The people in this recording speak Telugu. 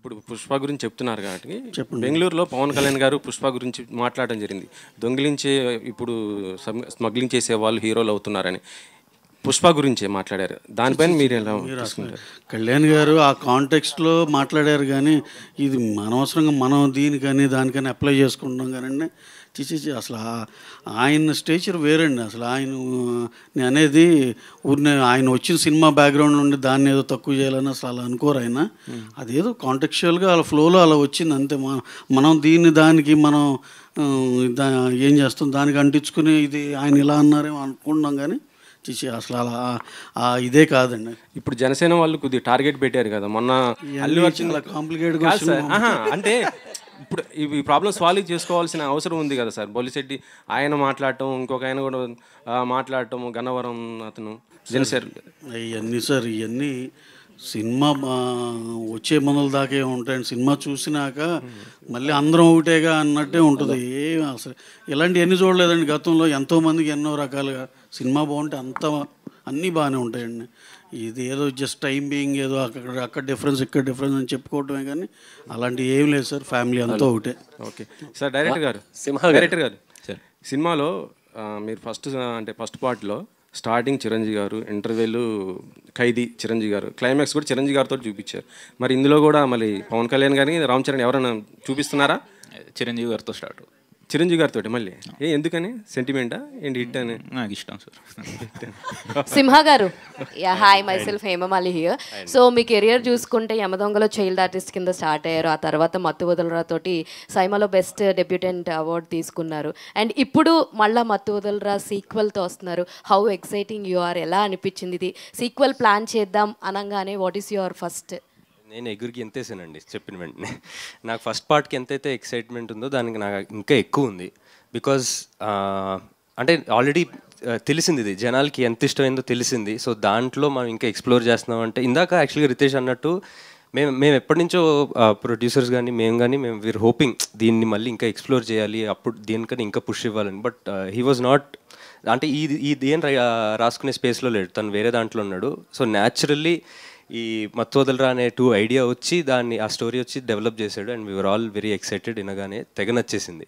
ఇప్పుడు పుష్ప గురించి చెప్తున్నారు కాబట్టి బెంగళూరులో పవన్ కళ్యాణ్ గారు పుష్ప గురించి మాట్లాడడం జరిగింది. దొంగిలించే ఇప్పుడు స్మగ్లింగ్ చేసే వాళ్ళు హీరోలు అవుతున్నారని పుష్ప గురించే మాట్లాడారు. దానిపైన మీరు ఎలా తీసుకుంటారు? కళ్యాణ్ గారు ఆ కాంటెక్స్ట్లో మాట్లాడారు, కానీ ఇది అనవసరంగా మనం దీనికని దానికని అప్లై చేసుకుంటున్నాం కానీ చిచి అసలు ఆయన స్టేచర్ వేరండి. అసలు నేను అనేది ఊరిని ఆయన వచ్చిన సినిమా బ్యాక్గ్రౌండ్ నుండి దాన్ని ఏదో తక్కువ చేయాలని అసలు అలా అనుకోరు ఆయన. అదేదో కాంటెక్చువల్గా అలా ఫ్లోలో అలా వచ్చింది అంతే. మనం దానికి మనం ఏం చేస్తాం, దానికి అంటించుకుని ఇది ఆయన ఇలా అన్నారేమో అనుకుంటున్నాం కానీ చిచి అసలు అలా ఇదే కాదండి. ఇప్పుడు జనసేన వాళ్ళు కొద్దిగా టార్గెట్ పెట్టారు కదా మొన్న. అల్లు అర్జున్ కాంప్లికేట్గా అంటే ఇప్పుడు ఈ ప్రాబ్లం సాల్వ్ చేసుకోవాల్సిన అవసరం ఉంది కదా సార్. బొలిశెట్టి ఆయన మాట్లాడటం, ఇంకొక ఆయన కూడా మాట్లాడటం, గన్నవరం అతను జనసేన ఇవన్నీ సార్ ఇవన్నీ సినిమా వచ్చే మనల దాకే ఉంటాయండి. సినిమా చూసినాక మళ్ళీ అందరం ఒకటేగా అన్నట్టే ఉంటుంది. అసలు ఇలాంటివన్నీ చూడలేదండి గతంలో. ఎంతోమందికి ఎన్నో రకాలుగా సినిమా బాగుంటే అన్నీ బాగానే ఉంటాయండి. ఇది ఏదో జస్ట్ టైం బీయింగ్ ఏదో అక్కడ డిఫరెన్స్ ఇక్కడ డిఫరెన్స్ అని చెప్పుకోవటమే కానీ అలాంటివి ఏం లేదు సార్. ఫ్యామిలీ అంతా ఒకటే. Okay sir. డైరెక్టర్ గారు సినిమాలో మీరు ఫస్ట్ పార్ట్లో స్టార్టింగ్ చిరంజీవి గారు, ఇంటర్వెల్ ఖైదీ చిరంజీవి గారు, క్లైమాక్స్ కూడా చిరంజీవి గారితో చూపించారు. మరి ఇందులో కూడా మళ్ళీ పవన్ కళ్యాణ్ గారిని రామ్ చరణ్ ఎవరైనా చూపిస్తున్నారా? చిరంజీవి గారితో స్టార్ట్. చిరంజీవి గారితో మళ్ళీ ఎందుకని? సెంటిమెంటా ఏంటి? హిట్ అని నాకు ఇష్టం సార్. సింహ గారు, hi, myself Hemamali here. So మీ కెరియర్ చూసుకుంటే యమదొంగలో చైల్డ్ ఆర్టిస్ట్ కింద స్టార్ట్ అయ్యారు. ఆ తర్వాత మత్తు వదలరా తోటి సైమాలో బెస్ట్ డెబ్యూటెంట్ అవార్డు తీసుకున్నారు. అండ్ ఇప్పుడు మళ్ళీ మత్తు వదలరా సీక్వెల్తో వస్తున్నారు. How exciting you are? ఎలా అనిపించింది ఇది సీక్వెల్ ప్లాన్ చేద్దాం అనగానే? What is your first? నేను ఎగురికి ఎంతేసానండి చెప్పిన వెంటనే. నాకు ఫస్ట్ పార్ట్కి ఎంతైతే ఎక్సైట్మెంట్ ఉందో దానికి నాకు ఇంకా ఎక్కువ ఉంది. బికాజ్ అంటే ఆల్రెడీ తెలిసింది, ఇది జనాలకి ఎంత ఇష్టమైందో తెలిసింది. సో దాంట్లో మనం ఇంకా ఎక్స్ప్లోర్ చేస్తున్నాం. అంటే ఇందాక యాక్చువల్గా రితేష్ అన్నట్టు మేము ఎప్పటి నుంచో ప్రొడ్యూసర్స్ కానీ మేము వీఆర్ హోపింగ్ దీన్ని మళ్ళీ ఇంకా ఎక్స్ప్లోర్ చేయాలి, అప్పుడు దీనికని ఇంకా పుష్ ఇవ్వాలని. బట్ హీ వాజ్ నాట్, అంటే దేని రాసుకునే స్పేస్లో లేడు, తను వేరే దాంట్లో ఉన్నాడు. సో న్యాచురల్లీ ఈ మత్తు వదలరా అనే ఐడియా వచ్చి ఆ స్టోరీ వచ్చి డెవలప్ చేశాడు. And we are all very excited. వినగానే తెగ నచ్చేసింది.